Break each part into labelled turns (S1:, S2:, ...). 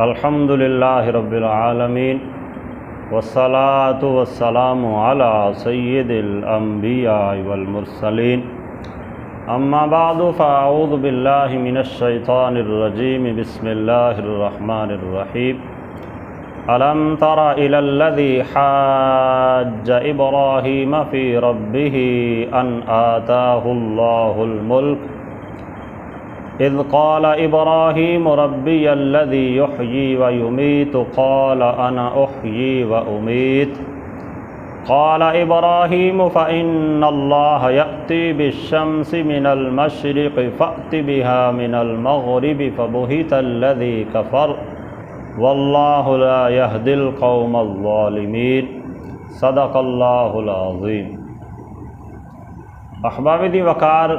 S1: الحمد للہ رب العالمین والصلاة والسلام علی سید الانبیاء والمرسلین اما بعد فاعوذ باللہ من الشیطان الرجیم بسم اللہ الرحمن الرحیم الم تر الی الذی حاج ابراہیم فی ربہ ان آتاہ اللہ الملک اذ قال ابراہیم ربی الذی یحیی ویمیت قال انا احیی وامیت قال ابراہیم فإن اللہ یأتی بالشمس من المشرق فأت بها من المغرب فبہت الذی کفر واللہ لا یہدی القوم الظالمین صدق اللہ العظیم۔ احباب دی وقار،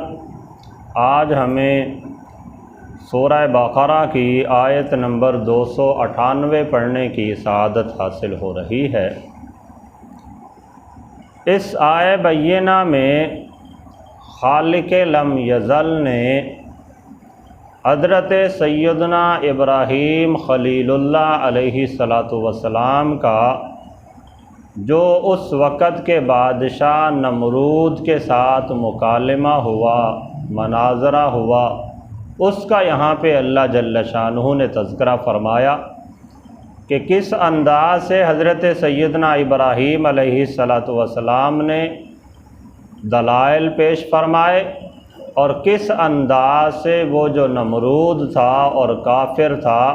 S1: آج ہمیں سورہ بقرہ کی آیت نمبر 298 پڑھنے کی سعادت حاصل ہو رہی ہے۔ اس آیہ بینہ میں خالق لم یزل نے حضرت سیدنا ابراہیم خلیل اللہ علیہ السلام کا جو اس وقت کے بادشاہ نمرود کے ساتھ مکالمہ ہوا، مناظرہ ہوا، اس کا یہاں پہ اللہ جل شانہ نے تذکرہ فرمایا کہ کس انداز سے حضرت سیدنا ابراہیم علیہ السلام نے دلائل پیش فرمائے اور کس انداز سے وہ جو نمرود تھا اور کافر تھا،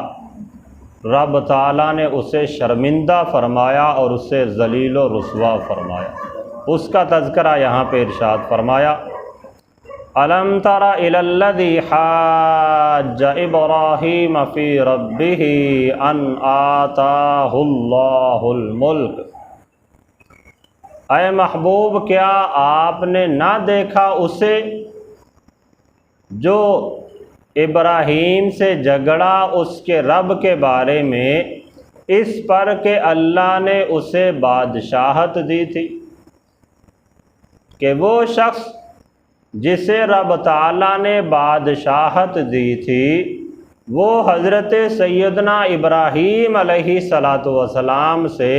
S1: رب تعالیٰ نے اسے شرمندہ فرمایا اور اسے ذلیل و رسوا فرمایا۔ اس کا تذکرہ یہاں پہ ارشاد فرمایا، الم تر الی الذی حاج ابراہیم فی ربہ ان آتاہ اللہ الملک۔ اے محبوب، کیا آپ نے نہ دیکھا اسے جو ابراہیم سے جھگڑا اس کے رب کے بارے میں اس پر کہ اللہ نے اسے بادشاہت دی تھی، کہ وہ شخص جسے رب تعالیٰ نے بادشاہت دی تھی وہ حضرت سیدنا ابراہیم علیہ السلام سے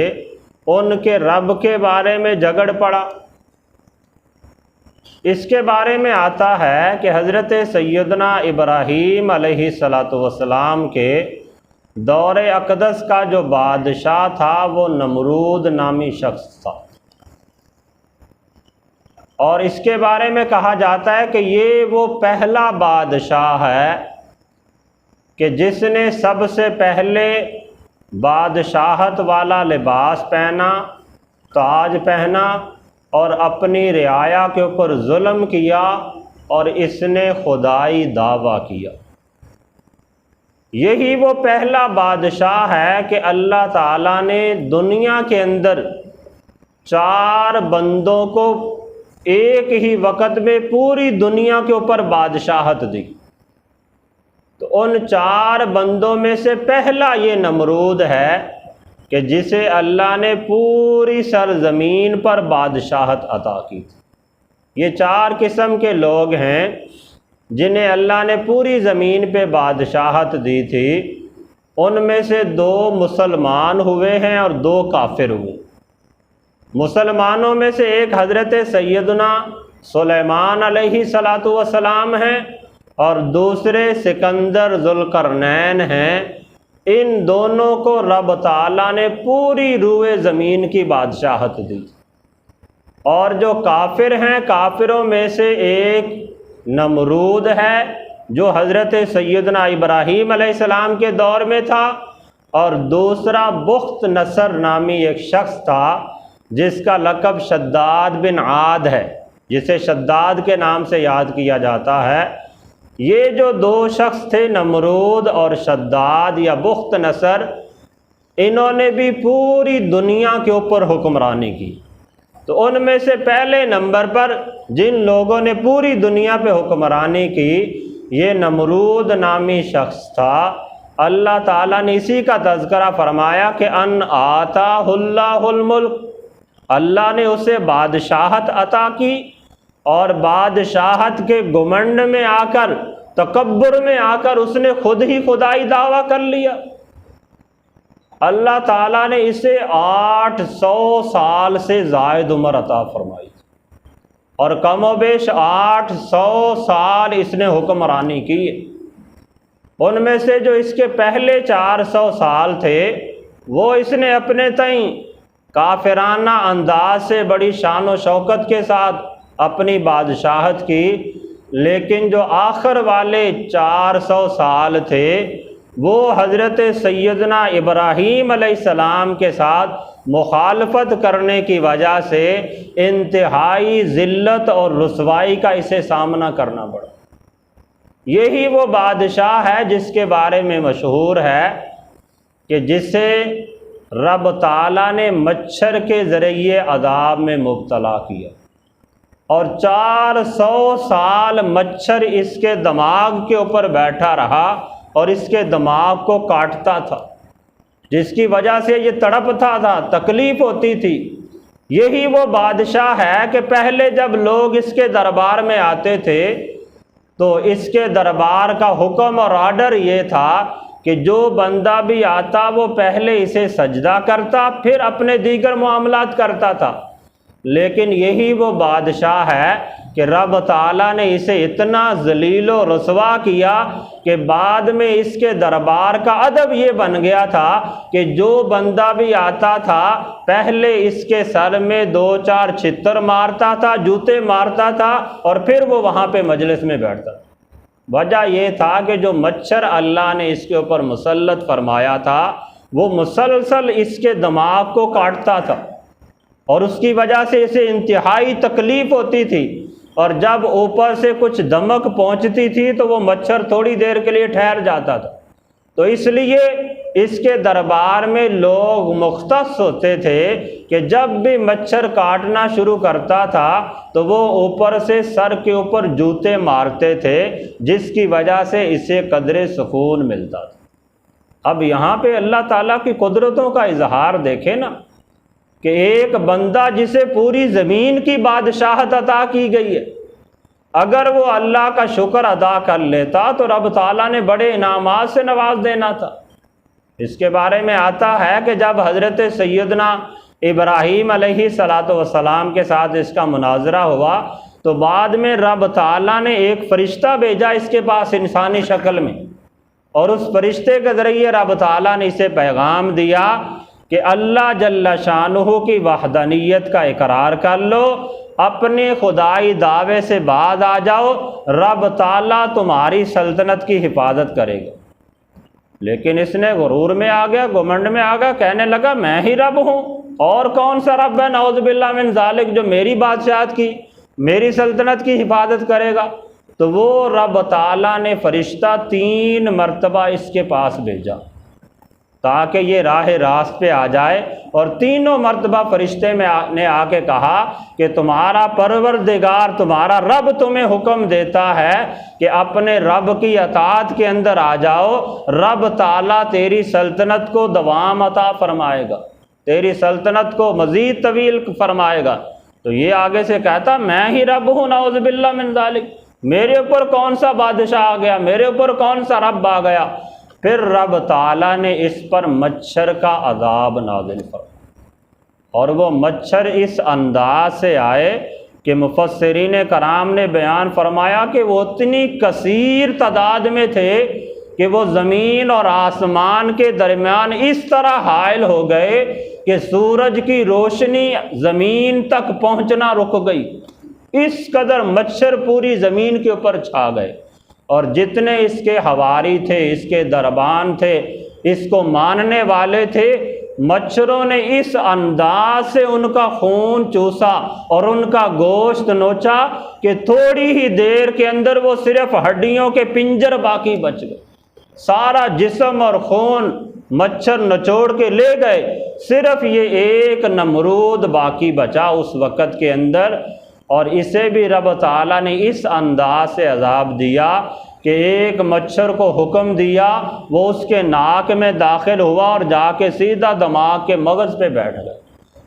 S1: ان کے رب کے بارے میں جھگڑ پڑا۔ اس کے بارے میں آتا ہے کہ حضرت سیدنا ابراہیم علیہ السلام کے دور اقدس کا جو بادشاہ تھا وہ نمرود نامی شخص تھا، اور اس کے بارے میں کہا جاتا ہے کہ یہ وہ پہلا بادشاہ ہے کہ جس نے سب سے پہلے بادشاہت والا لباس پہنا، تاج پہنا اور اپنی رعایا کے اوپر ظلم کیا اور اس نے خدائی دعویٰ کیا۔ یہی وہ پہلا بادشاہ ہے کہ اللہ تعالیٰ نے دنیا کے اندر 4 بندوں کو ایک ہی وقت میں پوری دنیا کے اوپر بادشاہت دی۔ تو ان 4 بندوں میں سے پہلا یہ نمرود ہے کہ جسے اللہ نے پوری سرزمین پر بادشاہت عطا کی تھی۔ یہ 4 قسم کے لوگ ہیں جنہیں اللہ نے پوری زمین پہ بادشاہت دی تھی۔ ان میں سے 2 مسلمان ہوئے ہیں اور 2 کافر ہوئے۔ مسلمانوں میں سے ایک حضرت سیدنا سلیمان علیہ السلام ہیں اور دوسرے سکندر ذوالقرنین ہیں۔ ان دونوں کو رب تعالیٰ نے پوری روئے زمین کی بادشاہت دی۔ اور جو کافر ہیں، کافروں میں سے ایک نمرود ہے جو حضرت سیدنا ابراہیم علیہ السلام کے دور میں تھا، اور دوسرا بخت نصر نامی ایک شخص تھا جس کا لقب شداد بن عاد ہے، جسے شداد کے نام سے یاد کیا جاتا ہے۔ یہ جو 2 شخص تھے، نمرود اور شداد یا بخت نصر، انہوں نے بھی پوری دنیا کے اوپر حکمرانی کی۔ تو ان میں سے پہلے نمبر پر جن لوگوں نے پوری دنیا پہ حکمرانی کی، یہ نمرود نامی شخص تھا۔ اللہ تعالیٰ نے اسی کا تذکرہ فرمایا کہ ان آتاہ اللہ الملک، اللہ نے اسے بادشاہت عطا کی، اور بادشاہت کے گھمنڈ میں آ کر، تکبر میں آ کر اس نے خود ہی خدائی دعویٰ کر لیا۔ اللہ تعالیٰ نے اسے 800 سال سے زائد عمر عطا فرمائی اور کم و بیش 800 سال اس نے حکمرانی کی ہے۔ ان میں سے جو اس کے پہلے 400 سال تھے وہ اس نے اپنے تئیں کافرانہ انداز سے بڑی شان و شوکت کے ساتھ اپنی بادشاہت کی، لیکن جو آخر والے 400 سال تھے وہ حضرت سیدنا ابراہیم علیہ السلام کے ساتھ مخالفت کرنے کی وجہ سے انتہائی ذلت اور رسوائی کا اسے سامنا کرنا پڑا۔ یہی وہ بادشاہ ہے جس کے بارے میں مشہور ہے کہ جسے رب تعالیٰ نے مچھر کے ذریعے عذاب میں مبتلا کیا اور 400 سال مچھر اس کے دماغ کے اوپر بیٹھا رہا اور اس کے دماغ کو کاٹتا تھا، جس کی وجہ سے یہ تڑپتا تھا، تکلیف ہوتی تھی۔ یہی وہ بادشاہ ہے کہ پہلے جب لوگ اس کے دربار میں آتے تھے تو اس کے دربار کا حکم اور آرڈر یہ تھا کہ جو بندہ بھی آتا وہ پہلے اسے سجدہ کرتا، پھر اپنے دیگر معاملات کرتا تھا۔ لیکن یہی وہ بادشاہ ہے کہ رب تعالیٰ نے اسے اتنا ذلیل و رسوا کیا کہ بعد میں اس کے دربار کا ادب یہ بن گیا تھا کہ جو بندہ بھی آتا تھا پہلے اس کے سر میں 2-4 چھتر مارتا تھا، جوتے مارتا تھا، اور پھر وہ وہاں پہ مجلس میں بیٹھتا تھا۔ وجہ یہ تھا کہ جو مچھر اللہ نے اس کے اوپر مسلط فرمایا تھا وہ مسلسل اس کے دماغ کو کاٹتا تھا اور اس کی وجہ سے اسے انتہائی تکلیف ہوتی تھی، اور جب اوپر سے کچھ دمک پہنچتی تھی تو وہ مچھر تھوڑی دیر کے لیے ٹھہر جاتا تھا۔ تو اس لیے اس کے دربار میں لوگ مختص ہوتے تھے کہ جب بھی مچھر کاٹنا شروع کرتا تھا تو وہ اوپر سے سر کے اوپر جوتے مارتے تھے، جس کی وجہ سے اسے قدر سکون ملتا تھا۔ اب یہاں پہ اللہ تعالیٰ کی قدرتوں کا اظہار دیکھیں نا، کہ ایک بندہ جسے پوری زمین کی بادشاہت عطا کی گئی ہے، اگر وہ اللہ کا شکر ادا کر لیتا تو رب تعالیٰ نے بڑے انعامات سے نواز دینا تھا۔ اس کے بارے میں آتا ہے کہ جب حضرت سیدنا ابراہیم علیہ السلام کے ساتھ اس کا مناظرہ ہوا تو بعد میں رب تعالیٰ نے ایک فرشتہ بھیجا اس کے پاس انسانی شکل میں، اور اس فرشتے کے ذریعے رب تعالیٰ نے اسے پیغام دیا کہ اللہ جل شانہ کی وحدانیت کا اقرار کر لو، اپنے خدائی دعوے سے باز آ جاؤ، رب تعالیٰ تمہاری سلطنت کی حفاظت کرے گا۔ لیکن اس نے غرور میں آ گیا، گھمنڈ میں آ گیا، کہنے لگا میں ہی رب ہوں، اور کون سا رب ہے نعوذ باللہ من ذالک جو میری بادشاہت کی، میری سلطنت کی حفاظت کرے گا۔ تو وہ رب تعالیٰ نے فرشتہ 3 مرتبہ اس کے پاس بھیجا تاکہ یہ راہ راست پہ آ جائے، اور تینوں مرتبہ فرشتے نے آ کے کہا کہ تمہارا پروردگار تمہارا رب تمہیں حکم دیتا ہے کہ اپنے رب کی اطاعت کے اندر آ جاؤ، رب تعالیٰ تیری سلطنت کو دوام عطا فرمائے گا، تیری سلطنت کو مزید طویل فرمائے گا۔ تو یہ آگے سے کہتا میں ہی رب ہوں نعوذ باللہ من ذالک، میرے اوپر کون سا بادشاہ آ گیا، میرے اوپر کون سا رب آ گیا۔ پھر رب تعالیٰ نے اس پر مچھر کا عذاب نازل فرمایا، اور وہ مچھر اس انداز سے آئے کہ مفسرین کرام نے بیان فرمایا کہ وہ اتنی کثیر تعداد میں تھے کہ وہ زمین اور آسمان کے درمیان اس طرح حائل ہو گئے کہ سورج کی روشنی زمین تک پہنچنا رک گئی، اس قدر مچھر پوری زمین کے اوپر چھا گئے، اور جتنے اس کے حواری تھے، اس کے دربان تھے، اس کو ماننے والے تھے، مچھروں نے اس انداز سے ان کا خون چوسا اور ان کا گوشت نوچا کہ تھوڑی ہی دیر کے اندر وہ صرف ہڈیوں کے پنجر باقی بچ گئے، سارا جسم اور خون مچھر نچوڑ کے لے گئے، صرف یہ ایک نمرود باقی بچا اس وقت کے اندر۔ اور اسے بھی رب تعالیٰ نے اس انداز سے عذاب دیا کہ ایک مچھر کو حکم دیا، وہ اس کے ناک میں داخل ہوا اور جا کے سیدھا دماغ کے مغز پہ بیٹھ گیا،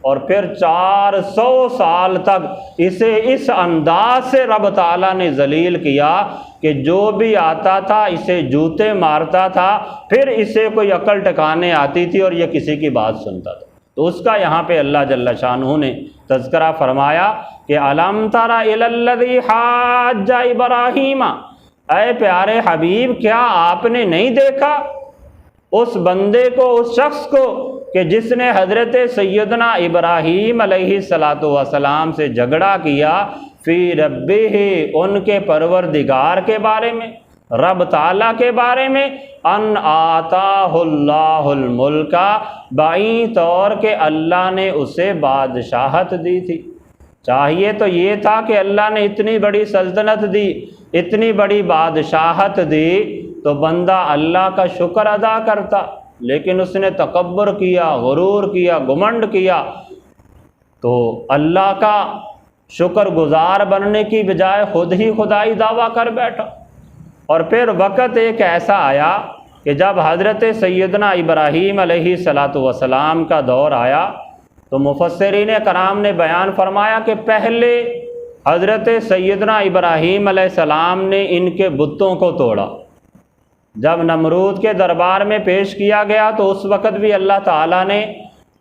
S1: اور پھر 400 سال تک اسے اس انداز سے رب تعالیٰ نے ذلیل کیا کہ جو بھی آتا تھا اسے جوتے مارتا تھا، پھر اسے کوئی عقل ٹکانے آتی تھی اور یہ کسی کی بات سنتا تھا۔ تو اس کا یہاں پہ اللہ جل شانہ نے تذکرہ فرمایا کہ الم تر الی الذی حاج ابراہیم، اے پیارے حبیب کیا آپ نے نہیں دیکھا اس بندے کو، اس شخص کو کہ جس نے حضرت سیدنا ابراہیم علیہ السلام سے جھگڑا کیا فی ربہ، ان کے پروردگار کے بارے میں، رب تعالیٰ کے بارے میں، ان آتاہ اللہ الملک، بائیں طور کہ اللہ نے اسے بادشاہت دی تھی۔ چاہیے تو یہ تھا کہ اللہ نے اتنی بڑی سلطنت دی، اتنی بڑی بادشاہت دی تو بندہ اللہ کا شکر ادا کرتا، لیکن اس نے تکبر کیا، غرور کیا، گھمنڈ کیا، تو اللہ کا شکر گزار بننے کی بجائے خود ہی خدائی دعویٰ کر بیٹھا۔ اور پھر وقت ایک ایسا آیا کہ جب حضرت سیدنا ابراہیم علیہ السلام کا دور آیا تو مفسرین کرام نے بیان فرمایا کہ پہلے حضرت سیدنا ابراہیم علیہ السلام نے ان کے بتوں کو توڑا۔ جب نمرود کے دربار میں پیش کیا گیا تو اس وقت بھی اللہ تعالیٰ نے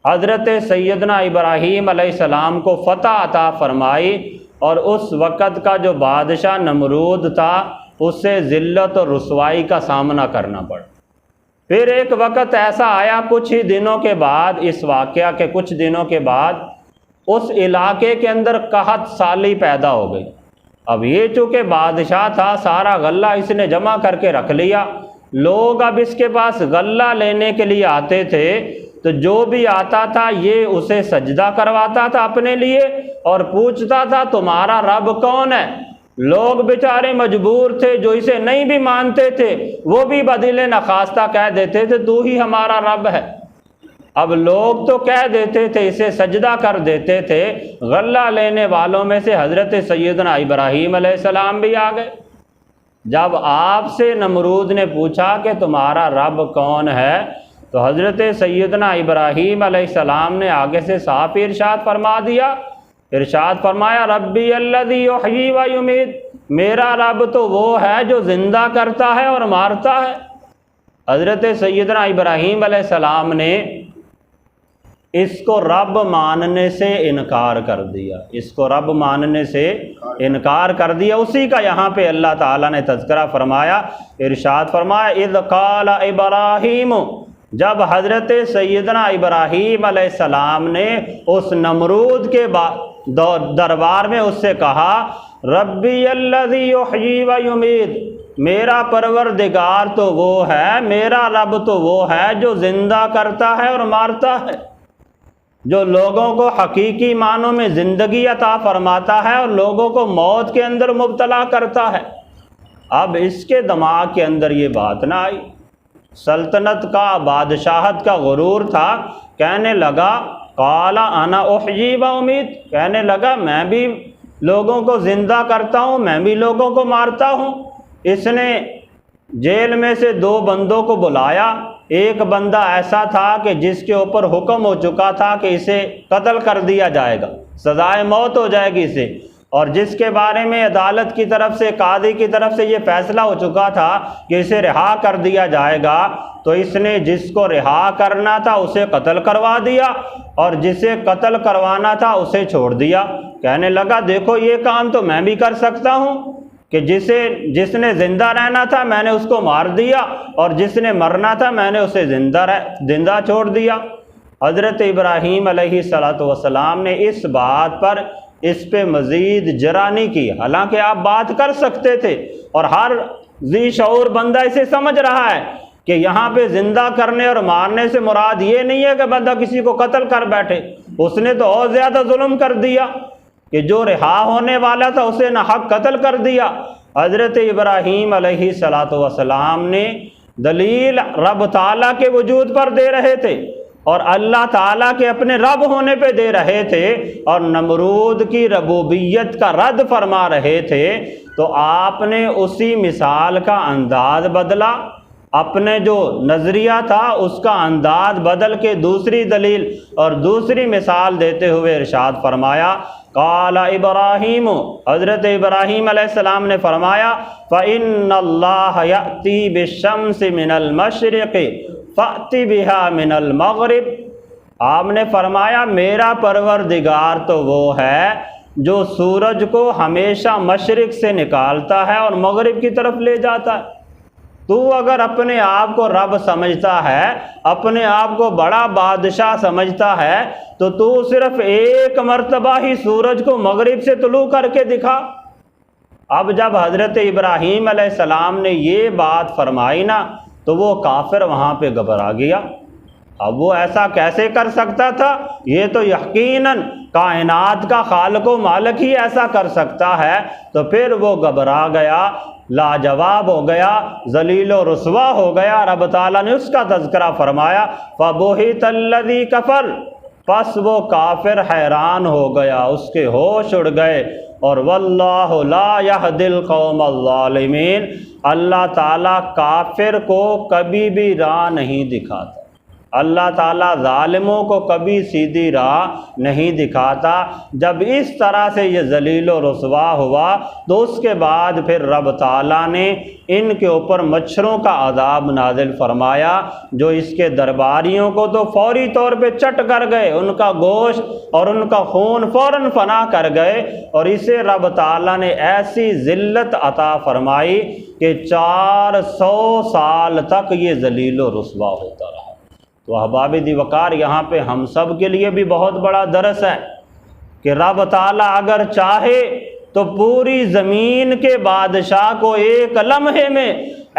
S1: حضرت سیدنا ابراہیم علیہ السلام کو فتح عطا فرمائی، اور اس وقت کا جو بادشاہ نمرود تھا اسے ذلت اور رسوائی کا سامنا کرنا پڑا۔ پھر ایک وقت ایسا آیا کچھ ہی دنوں کے بعد، اس واقعہ کے کچھ دنوں کے بعد اس علاقے کے اندر قحط سالی پیدا ہو گئی۔ اب یہ چونکہ بادشاہ تھا، سارا غلہ اس نے جمع کر کے رکھ لیا، لوگ اب اس کے پاس غلہ لینے کے لیے آتے تھے تو جو بھی آتا تھا یہ اسے سجدہ کرواتا تھا اپنے لیے اور پوچھتا تھا تمہارا رب کون ہے۔ لوگ بیچارے مجبور تھے، جو اسے نہیں بھی مانتے تھے وہ بھی بدل نخواستہ کہہ دیتے تھے تو ہی ہمارا رب ہے۔ اب لوگ تو کہہ دیتے تھے، اسے سجدہ کر دیتے تھے، غلہ لینے والوں میں سے حضرت سیدنا ابراہیم علیہ السلام بھی آ گئے۔ جب آپ سے نمرود نے پوچھا کہ تمہارا رب کون ہے تو حضرت سیدنا ابراہیم علیہ السلام نے آگے سے صاف ارشاد فرما دیا، ارشاد فرمایا ربی الذی یحیی و یمیت، میرا رب تو وہ ہے جو زندہ کرتا ہے اور مارتا ہے۔ حضرت سیدنا ابراہیم علیہ السلام نے اس کو رب ماننے سے انکار کر دیا، اس کو رب ماننے سے انکار کر دیا۔ اسی کا یہاں پہ اللہ تعالیٰ نے تذکرہ فرمایا، ارشاد فرمایا اذ قال ابراہیم، جب حضرت سیدنا ابراہیم علیہ السلام نے اس نمرود کے دربار میں اس سے کہا ربی الذی یحیی و یمیت، میرا پروردگار تو وہ ہے، میرا رب تو وہ ہے جو زندہ کرتا ہے اور مارتا ہے، جو لوگوں کو حقیقی معنوں میں زندگی عطا فرماتا ہے اور لوگوں کو موت کے اندر مبتلا کرتا ہے۔ اب اس کے دماغ کے اندر یہ بات نہ آئی، سلطنت کا، بادشاہت کا غرور تھا، کہنے لگا قال انا احیی و امیت، کہنے لگا میں بھی لوگوں کو زندہ کرتا ہوں، میں بھی لوگوں کو مارتا ہوں۔ اس نے جیل میں سے 2 بندوں کو بلایا، ایک بندہ ایسا تھا کہ جس کے اوپر حکم ہو چکا تھا کہ اسے قتل کر دیا جائے گا، سزائے موت ہو جائے گی اسے، اور جس کے بارے میں عدالت کی طرف سے، قاضی کی طرف سے یہ فیصلہ ہو چکا تھا کہ اسے رہا کر دیا جائے گا، تو اس نے جس کو رہا کرنا تھا اسے قتل کروا دیا اور جسے قتل کروانا تھا اسے چھوڑ دیا۔ کہنے لگا دیکھو یہ کام تو میں بھی کر سکتا ہوں کہ جس نے زندہ رہنا تھا میں نے اس کو مار دیا اور جس نے مرنا تھا میں نے اسے زندہ چھوڑ دیا۔ حضرت ابراہیم علیہ السلام نے اس بات پر اس پہ مزید جرا نہیں کی، حالانکہ آپ بات کر سکتے تھے، اور ہر ذی شعور بندہ اسے سمجھ رہا ہے کہ یہاں پہ زندہ کرنے اور مارنے سے مراد یہ نہیں ہے کہ بندہ کسی کو قتل کر بیٹھے، اس نے تو اور زیادہ ظلم کر دیا کہ جو رہا ہونے والا تھا اسے نہ حق قتل کر دیا۔ حضرت ابراہیم علیہ السلام نے دلیل رب تعالیٰ کے وجود پر دے رہے تھے اور اللہ تعالیٰ کے اپنے رب ہونے پہ دے رہے تھے، اور نمرود کی ربوبیت کا رد فرما رہے تھے، تو آپ نے اسی مثال کا انداز بدلا، اپنے جو نظریہ تھا اس کا انداز بدل کے دوسری دلیل اور دوسری مثال دیتے ہوئے ارشاد فرمایا، قال ابراہیم، حضرت ابراہیم علیہ السلام نے فرمایا، فَإِنَّ اللَّهَ يَأْتِي بِالشَّمْسِ مِنَ الْمَشْرِقِ فَأْتِ بِهَا مِنَ الْمَغْرِبِ۔ آپ نے فرمایا میرا پروردگار تو وہ ہے جو سورج کو ہمیشہ مشرق سے نکالتا ہے اور مغرب کی طرف لے جاتا ہے۔ تو اگر اپنے آپ کو رب سمجھتا ہے، اپنے آپ کو بڑا بادشاہ سمجھتا ہے، تو صرف ایک مرتبہ ہی سورج کو مغرب سے طلوع کر کے دکھا۔ اب جب حضرت ابراہیم علیہ السلام نے یہ بات فرمائی نا تو وہ کافر وہاں پہ گھبرا گیا۔ اب وہ ایسا کیسے کر سکتا تھا؟ یہ تو یقیناً کائنات کا خالق و مالک ہی ایسا کر سکتا ہے۔ تو پھر وہ گھبرا گیا، لاجواب ہو گیا، ذلیل و رسوا ہو گیا۔ رب تعالیٰ نے اس کا تذکرہ فرمایا، فَبُہِتَ الَّذِي كَفَرَ، پس وہ کافر حیران ہو گیا، اس کے ہوش اڑ گئے۔ اور وَاللَّهُ لَا يَهْدِي الْقَوْمَ الظَّالِمِينَ، اللہ تعالیٰ کافر کو کبھی بھی راہ نہیں دکھاتا، اللہ تعالیٰ ظالموں کو کبھی سیدھی راہ نہیں دکھاتا۔ جب اس طرح سے یہ ذلیل و رسوا ہوا تو اس کے بعد پھر رب تعالیٰ نے ان کے اوپر مچھروں کا عذاب نازل فرمایا، جو اس کے درباریوں کو تو فوری طور پہ چٹ کر گئے، ان کا گوشت اور ان کا خون فوراً فنا کر گئے، اور اسے رب تعالیٰ نے ایسی ذلت عطا فرمائی کہ 400 سال تک یہ ذلیل و رسوا ہوتا رہا۔ تو احباب دی وقار، یہاں پہ ہم سب کے لیے بھی بہت بڑا درس ہے کہ رب تعالیٰ اگر چاہے تو پوری زمین کے بادشاہ کو ایک لمحے میں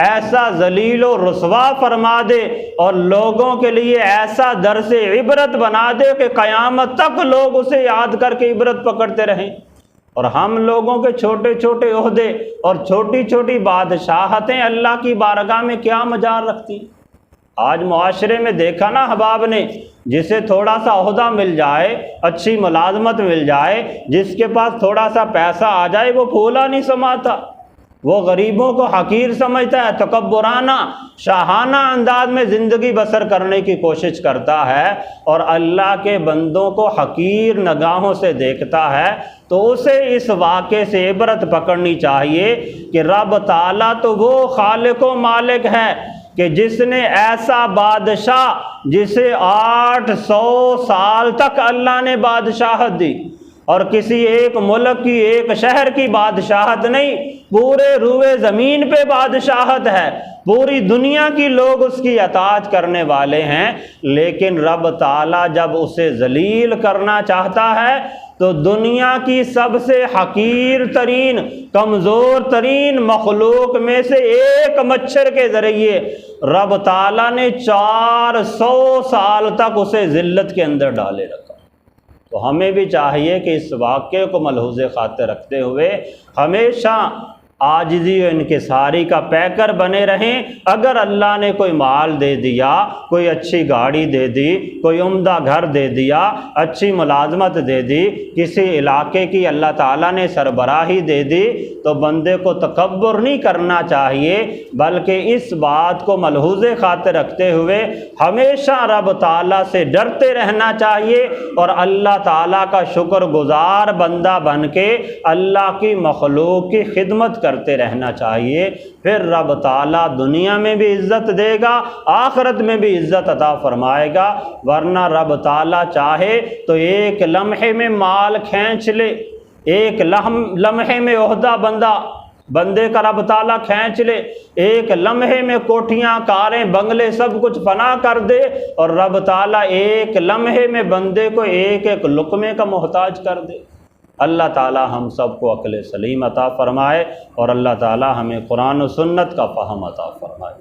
S1: ایسا ذلیل و رسوا فرما دے اور لوگوں کے لیے ایسا درس عبرت بنا دے کہ قیامت تک لوگ اسے یاد کر کے عبرت پکڑتے رہیں۔ اور ہم لوگوں کے چھوٹے چھوٹے عہدے اور چھوٹی چھوٹی بادشاہتیں اللہ کی بارگاہ میں کیا مجال رکھتی ہیں؟ آج معاشرے میں دیکھا نا احباب نے، جسے تھوڑا سا عہدہ مل جائے، اچھی ملازمت مل جائے، جس کے پاس تھوڑا سا پیسہ آ جائے، وہ پھولا نہیں سماتا، وہ غریبوں کو حقیر سمجھتا ہے، تکبرانہ شاہانہ انداز میں زندگی بسر کرنے کی کوشش کرتا ہے، اور اللہ کے بندوں کو حقیر نگاہوں سے دیکھتا ہے۔ تو اسے اس واقعے سے عبرت پکڑنی چاہیے کہ رب تعالیٰ تو وہ خالق و مالک ہے کہ جس نے ایسا بادشاہ جسے 800 سال تک اللہ نے بادشاہت دی، اور کسی ایک ملک کی، ایک شہر کی بادشاہت نہیں، پورے روئے زمین پہ بادشاہت ہے، پوری دنیا کی لوگ اس کی اطاعت کرنے والے ہیں۔ لیکن رب تعالیٰ جب اسے ذلیل کرنا چاہتا ہے تو دنیا کی سب سے حقیر ترین، کمزور ترین مخلوق میں سے ایک مچھر کے ذریعے رب تعالیٰ نے 400 سال تک اسے ذلت کے اندر ڈالے رکھا۔ تو ہمیں بھی چاہیے کہ اس واقعے کو ملحوظ خاطر رکھتے ہوئے ہمیشہ عاجزی و انکساری کا پیکر بنے رہیں۔ اگر اللہ نے کوئی مال دے دیا، کوئی اچھی گاڑی دے دی، کوئی عمدہ گھر دے دیا، اچھی ملازمت دے دی، کسی علاقے کی اللہ تعالیٰ نے سربراہی دے دی، تو بندے کو تکبر نہیں کرنا چاہیے، بلکہ اس بات کو ملحوظ خاطر رکھتے ہوئے ہمیشہ رب تعالیٰ سے ڈرتے رہنا چاہیے، اور اللہ تعالیٰ کا شکر گزار بندہ بن کے اللہ کی مخلوق کی خدمت کرتے رہنا چاہیے۔ پھر رب تعالیٰ دنیا میں بھی عزت دے گا، آخرت میں بھی عزت عطا فرمائے گا۔ ورنہ رب تعالیٰ چاہے تو ایک لمحے میں مال کھینچ لے، ایک لمحے میں عہدہ بندے کا رب تعالیٰ کھینچ لے، ایک لمحے میں کوٹھیاں، کاریں، بنگلے سب کچھ فنا کر دے، اور رب تعالیٰ ایک لمحے میں بندے کو ایک ایک لقمے کا محتاج کر دے۔ اللہ تعالیٰ ہم سب کو عقل سلیم عطا فرمائے، اور اللہ تعالیٰ ہمیں قرآن و سنت کا فہم عطا فرمائے۔